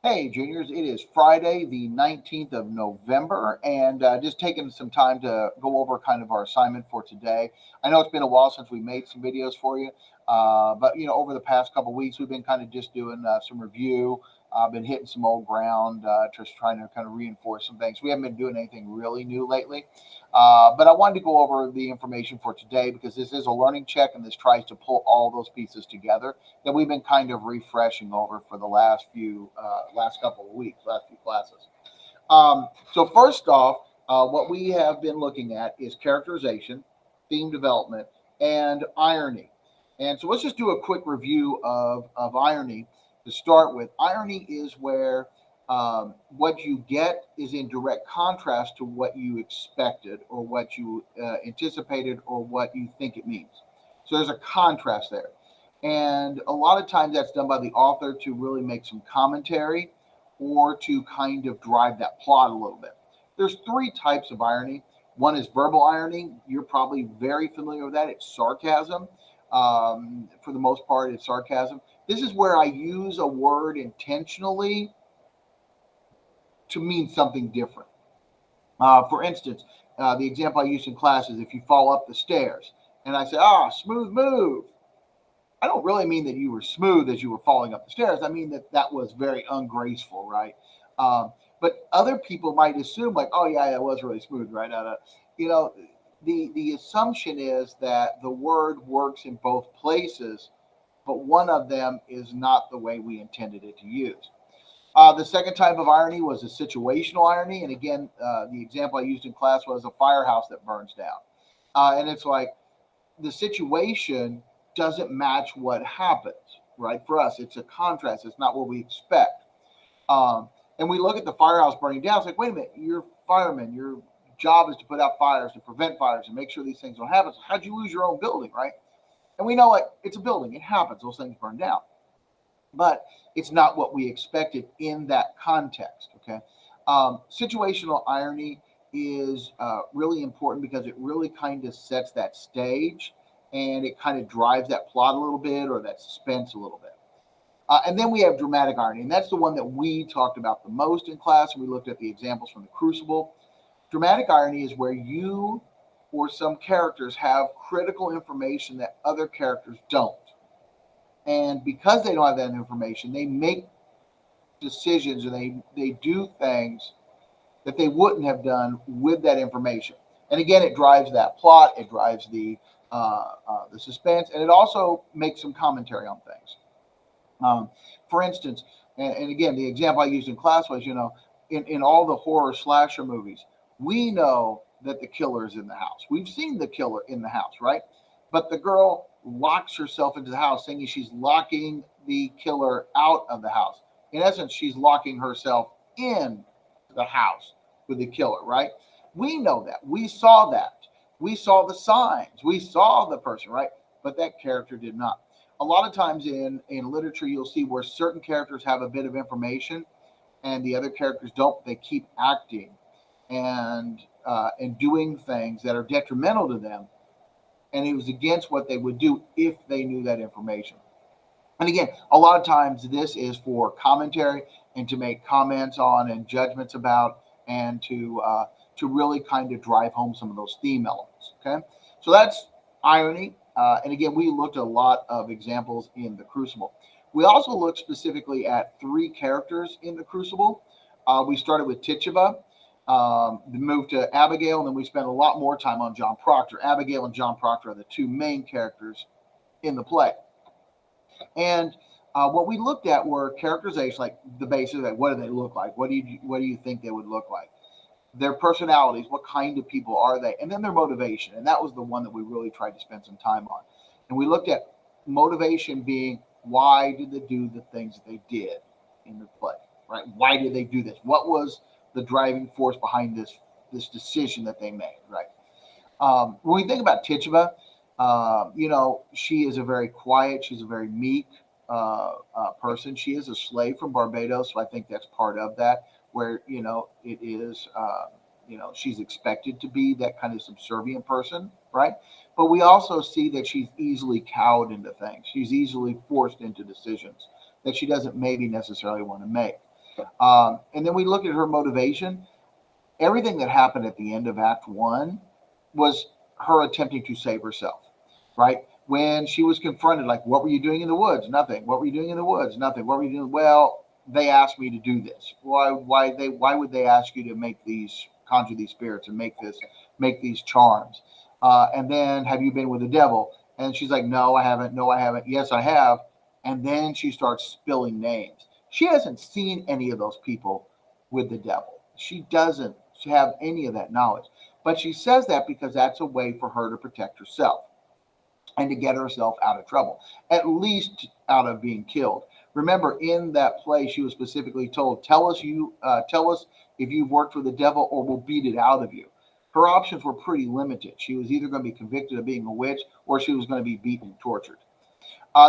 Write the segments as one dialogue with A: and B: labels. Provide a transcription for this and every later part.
A: Hey, juniors, it is Friday, the 19th of November, and just taking some time to go over kind of our assignment for today. I know it's been a while since we made some videos for you, but over the past couple of weeks, we've been kind of just doing some review. I've been hitting some old ground, just trying to kind of reinforce some things. We haven't been doing anything really new lately, but I wanted to go over the information for today because this is a learning check, and this tries to pull all those pieces together that we've been kind of refreshing over for the last couple of weeks, last few classes. So first off, what we have been looking at is characterization, theme development, and irony. And so let's just do a quick review of irony to start with. Irony is where what you get is in direct contrast to what you expected or what you anticipated or what you think it means. So there's a contrast there. And a lot of times that's done by the author to really make some commentary or to kind of drive that plot a little bit. There's three types of irony. One is verbal irony. You're probably very familiar with that. It's sarcasm. For the most part, it's sarcasm. This is where I use a word intentionally to mean something different. For instance, the example I use in class is if you fall up the stairs and I say, smooth move. I don't really mean that you were smooth as you were falling up the stairs. I mean that that was very ungraceful, right? But other people might assume like, oh yeah, that was really smooth, right? You know, the assumption is that the word works in both places, but one of them is not the way we intended it to use. The second type of irony was a situational irony, and again, the example I used in class was a firehouse that burns down, and it's like the situation doesn't match what happens, right? For us, it's a contrast. It's not what we expect. And we look at the firehouse burning down. It's like, wait a minute, you're firemen. Your job is to put out fires, to prevent fires, and make sure these things don't happen. So how'd you lose your own building, right? And we know, like, it's a building. It happens. Those things burn down. But it's not what we expected in that context, okay? Situational irony is really important because it really kind of sets that stage and it kind of drives that plot a little bit or that suspense a little bit. And then we have dramatic irony, and that's the one that we talked about the most in class, and we looked at the examples from the Crucible. Dramatic irony is where you or some characters have critical information that other characters don't. And because they don't have that information, they make decisions or they do things that they wouldn't have done with that information. And again, it drives that plot, it drives the suspense, and it also makes some commentary on things. For instance, and again, the example I used in class was, in all the horror slasher movies, we know that the killer is in the house. We've seen the killer in the house, right? But the girl locks herself into the house, thinking she's locking the killer out of the house. In essence, she's locking herself in the house with the killer, right? We know that. We saw that. We saw the signs. We saw the person, right? But that character did not. A lot of times in literature, you'll see where certain characters have a bit of information and the other characters don't. They keep acting and doing things that are detrimental to them, and it was against what they would do if they knew that information. And again, a lot of times this is for commentary and to make comments on and judgments about, and to really kind of drive home some of those theme elements. Okay, so that's irony. And again, we looked at a lot of examples in the Crucible. We also looked specifically at three characters in the Crucible. We started with Tituba, moved to Abigail, and then we spent a lot more time on John Proctor. Abigail and John Proctor are the two main characters in the play. And what we looked at were characterization, like the basis, like what do they look like? What do you think they would look like? Their personalities, what kind of people are they? And then their motivation. And that was the one that we really tried to spend some time on. And we looked at motivation being why did they do the things that they did in the play, right? Why did they do this? What was the driving force behind this decision that they made, right? When we think about Tituba, she is a very quiet, she's a very meek person. She is a slave from Barbados, so I think that's part of that, where, it is, she's expected to be that kind of subservient person, right? But we also see that she's easily cowed into things. She's easily forced into decisions that she doesn't maybe necessarily want to make. And then we look at her motivation. Everything that happened at the end of Act One was her attempting to save herself, right? When she was confronted, like, what were you doing in the woods? Nothing. What were you doing in the woods? Nothing. What were you doing? Well, they asked me to do this. Why would they ask you to conjure these spirits and make these charms? And then, have you been with the devil? And she's like, no, I haven't. No, I haven't. Yes, I have. And then she starts spilling names. She hasn't seen any of those people with the devil. She doesn't have any of that knowledge. But she says that because that's a way for her to protect herself and to get herself out of trouble, at least out of being killed. Remember, in that play, she was specifically told, tell us if you've worked for the devil or we'll beat it out of you. Her options were pretty limited. She was either going to be convicted of being a witch or she was going to be beaten and tortured.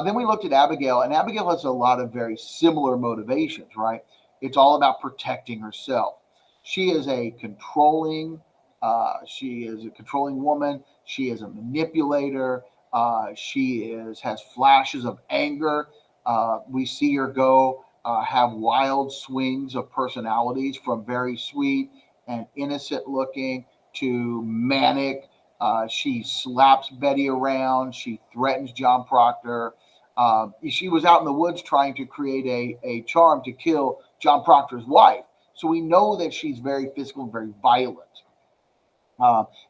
A: Then we looked at Abigail, and Abigail has a lot of very similar motivations, right? It's all about protecting herself. She is a controlling woman. She is a manipulator. Has flashes of anger. We see her have wild swings of personalities from very sweet and innocent looking to manic. She slaps Betty around. She threatens John Proctor. She was out in the woods trying to create a charm to kill John Proctor's wife. So we know that she's very physical and very violent.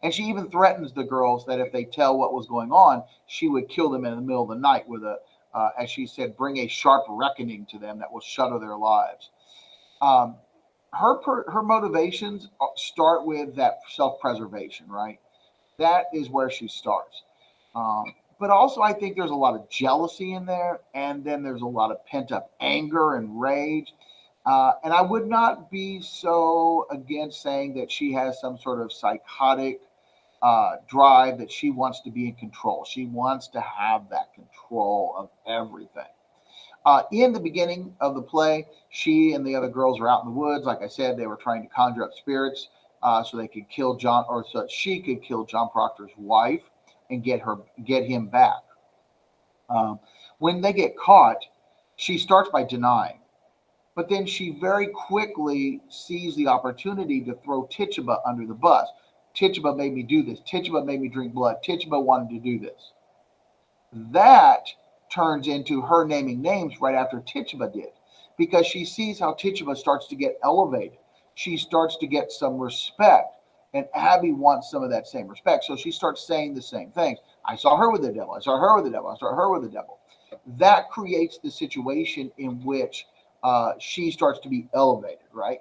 A: And she even threatens the girls that if they tell what was going on, she would kill them in the middle of the night with as she said, bring a sharp reckoning to them that will shudder their lives. Her motivations start with that self-preservation, right? That is where she starts. But also, I think there's a lot of jealousy in there, and then there's a lot of pent-up anger and rage. And I would not be so against saying that she has some sort of psychotic drive that she wants to be in control. She wants to have that control of everything. In the beginning of the play, she and the other girls are out in the woods. Like I said, they were trying to conjure up spirits so they could kill John, or so she could kill John Proctor's wife and get him back. When they get caught, she starts by denying. But then she very quickly sees the opportunity to throw Tituba under the bus. Tituba made me do this. Tituba made me drink blood. Tituba wanted to do this. That turns into her naming names right after Tituba did, because she sees how Tituba starts to get elevated. She starts to get some respect, and Abby wants some of that same respect. So she starts saying the same things. I saw her with the devil. I saw her with the devil. I saw her with the devil. That creates the situation in which she starts to be elevated, right?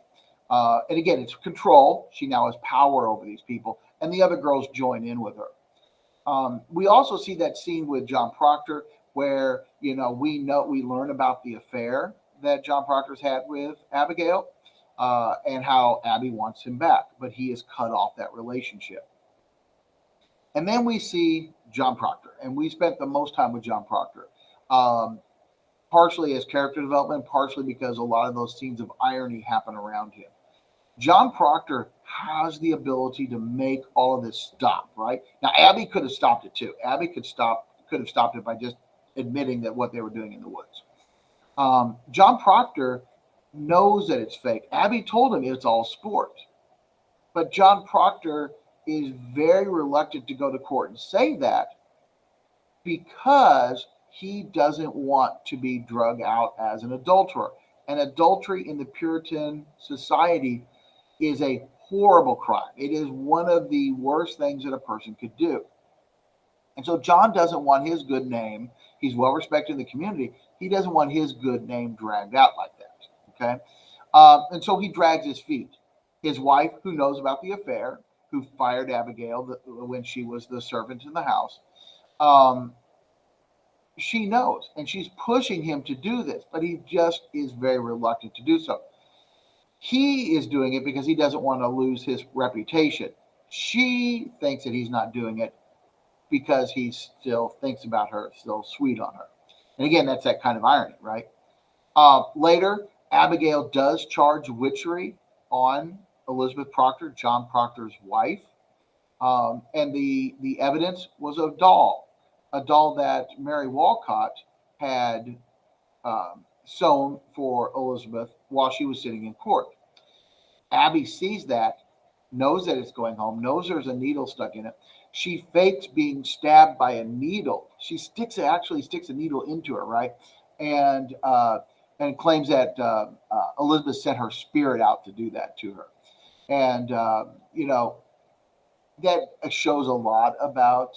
A: And again, it's control. She now has power over these people, and the other girls join in with her. We also see that scene with John Proctor where, we learn about the affair that John Proctor's had with Abigail and how Abby wants him back, but he has cut off that relationship. And then we see John Proctor, and we spent the most time with John Proctor. Partially as character development, partially because a lot of those scenes of irony happen around him. John Proctor has the ability to make all of this stop, right? Now, Abby could have stopped it too. Abby could have stopped it by just admitting that what they were doing in the woods. John Proctor knows that it's fake. Abby told him it's all sport. But John Proctor is very reluctant to go to court and say that because he doesn't want to be drug out as an adulterer. And adultery in the Puritan society is a horrible crime. It is one of the worst things that a person could do. And so John doesn't want his good name. He's well respected in the community. He doesn't want his good name dragged out like that. Okay. And so he drags his feet. His wife, who knows about the affair, who fired Abigail when she was the servant in the house, she knows, and she's pushing him to do this, but he just is very reluctant to do so. He is doing it because he doesn't want to lose his reputation. She thinks that he's not doing it because he still thinks about her, still sweet on her. And again, that's that kind of irony, right? Later, Abigail does charge witchery on Elizabeth Proctor, John Proctor's wife. And the evidence was a doll that Mary Walcott had sewn for Elizabeth while she was sitting in court. Abby sees that, knows that it's going home, knows there's a needle stuck in it. She fakes being stabbed by a needle. She actually sticks a needle into her, right? And and claims that Elizabeth sent her spirit out to do that to her. And you know, that shows a lot about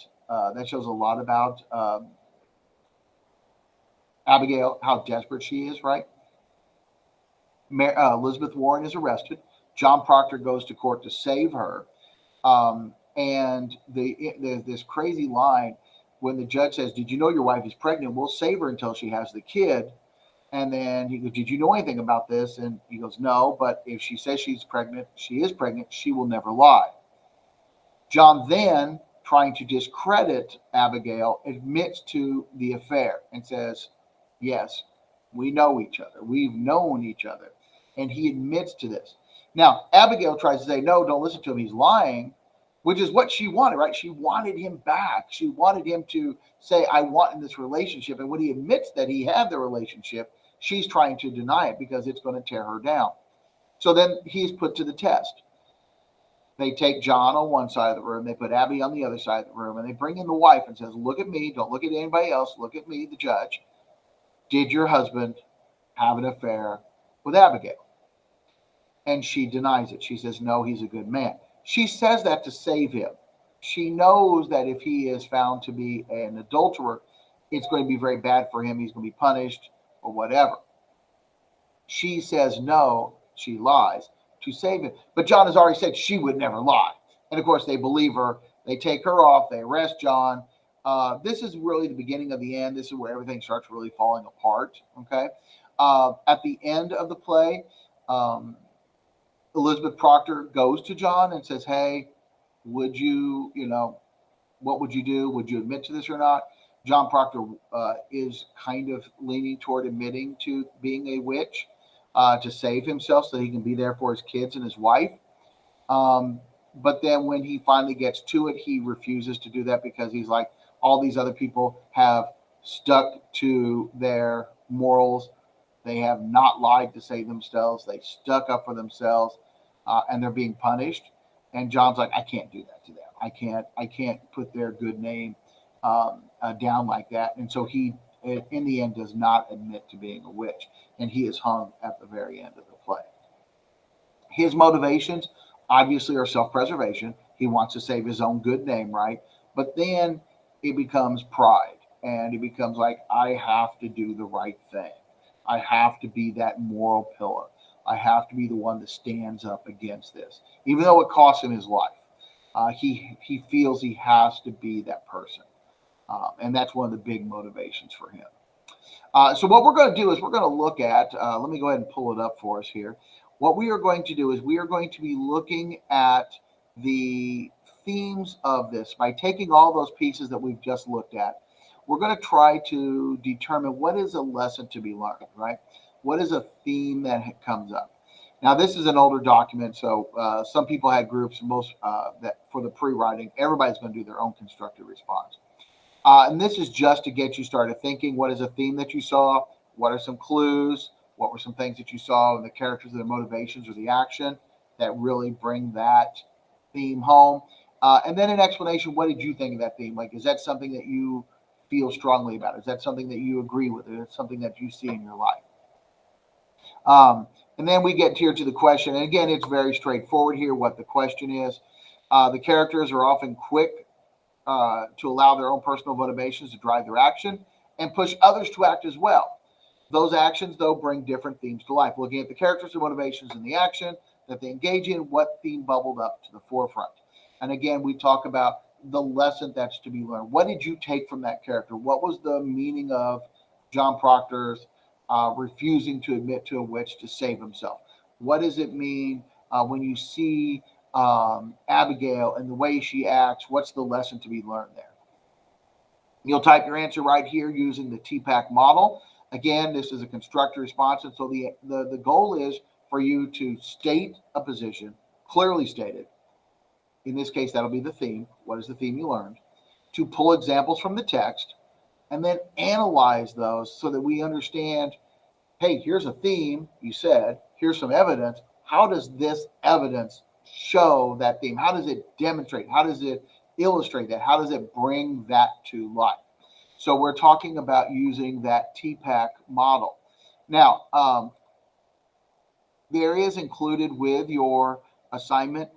A: Abigail, how desperate she is, right? Elizabeth Warren is arrested. John Proctor goes to court to save her. And this crazy line when the judge says, "Did you know your wife is pregnant? We'll save her until she has the kid." And then he goes, "Did you know anything about this?" And he goes, "No, but if she says she's pregnant, she is pregnant. She will never lie." John then, trying to discredit Abigail, admits to the affair and says, "Yes, we know each other. We've known each other." And he admits to this. Now, Abigail tries to say, "No, don't listen to him. He's lying," which is what she wanted, right? She wanted him back. She wanted him to say, "I want in this relationship." And when he admits that he had the relationship, she's trying to deny it because it's going to tear her down. So then he's put to the test. They take John on one side of the room, they put Abby on the other side of the room, and they bring in the wife and says, "Look at me, don't look at anybody else, look at me, the judge. Did your husband have an affair with Abigail?" And she denies it. She says, "No, he's a good man." She says that to save him. She knows that if he is found to be an adulterer, it's going to be very bad for him. He's going to be punished or whatever. She says no, she lies to save him. But John has already said she would never lie. And of course, they believe her. They take her off. They arrest John. This is really the beginning of the end. This is where everything starts really falling apart. Okay. At the end of the play, Elizabeth Proctor goes to John and says, "Hey, would you, what would you do? Would you admit to this or not?" John Proctor is kind of leaning toward admitting to being a witch to save himself so he can be there for his kids and his wife. But then when he finally gets to it, he refuses to do that because he's like, all these other people have stuck to their morals. They have not lied to save themselves. They stuck up for themselves, and they're being punished. And John's like, "I can't do that to them. I can't put their good name down like that." And so he, in the end, does not admit to being a witch, and he is hung at the very end of the play. His motivations obviously are self-preservation. He wants to save his own good name, right? But then it becomes pride, and it becomes like, I have to do the right thing. I have to be that moral pillar. I have to be the one that stands up against this, even though it costs him his life. He feels he has to be that person, and that's one of the big motivations for him. So what we're going to do is we're going to look at. Let me go ahead and pull it up for us here. What we are going to do is we are going to be looking at the themes of this by taking all those pieces that we've just looked at. We're going to try to determine what is a lesson to be learned, right? What is a theme that comes up? Now, this is an older document, so some people had groups. Most that for the pre-writing, everybody's going to do their own constructed response. And this is just to get you started thinking. What is a theme that you saw? What are some clues? What were some things that you saw in the characters, or the motivations, or the action that really bring that theme home? And then an explanation. What did you think of that theme? Like, is that something that you feel strongly about? Is that something that you agree with? Is it something that you see in your life? And then we get here to the question. And again, it's very straightforward here what the question is. The characters are often quick to allow their own personal motivations to drive their action and push others to act as well. Those actions, though, bring different themes to life. Looking at the characters and motivations in the action that they engage in, what theme bubbled up to the forefront. And again, we talk about the lesson that's to be learned. What did you take from that character? What was the meaning of John Proctor's refusing to admit to a witch to save himself? What does it mean when you see Abigail and the way she acts? What's the lesson to be learned there? You'll type your answer right here using the TPAC model. Again, this is a constructor response, and so the goal is for you to state a position, clearly stated. In this case, that'll be the theme. What is the theme you learned? To pull examples from the text, and then analyze those so that we understand, hey, here's a theme, you said, here's some evidence. How does this evidence show that theme? How does it demonstrate? How does it illustrate that? How does it bring that to life? So we're talking about using that TPAC model. Now, there is included with your assignment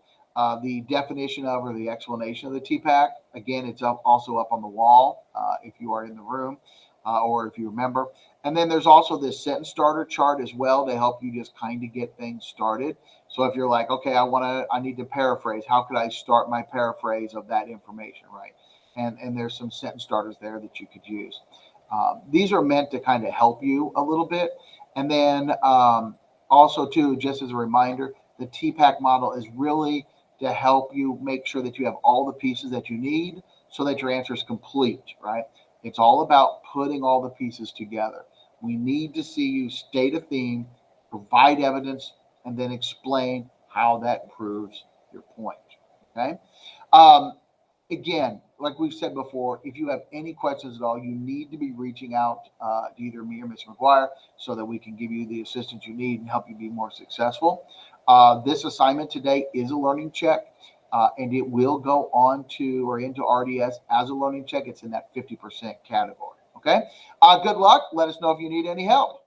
A: the definition of or the explanation of the TPAC. Again, it's also up on the wall if you are in the room or if you remember. And then there's also this sentence starter chart as well to help you just kind of get things started. So if you're like, okay, I need to paraphrase. How could I start my paraphrase of that information, right? And there's some sentence starters there that you could use. These are meant to kind of help you a little bit. And then also, too, just as a reminder, the TPAC model is really to help you make sure that you have all the pieces that you need so that your answer is complete, right? It's all about putting all the pieces together. We need to see you state a theme, provide evidence, and then explain how that proves your point, okay? Um, Again, like we've said before, if you have any questions at all, you need to be reaching out to either me or Ms. McGuire so that we can give you the assistance you need and help you be more successful. This assignment today is a learning check, and it will go on to or into RDS as a learning check. It's in that 50% category. Okay. Good luck. Let us know if you need any help.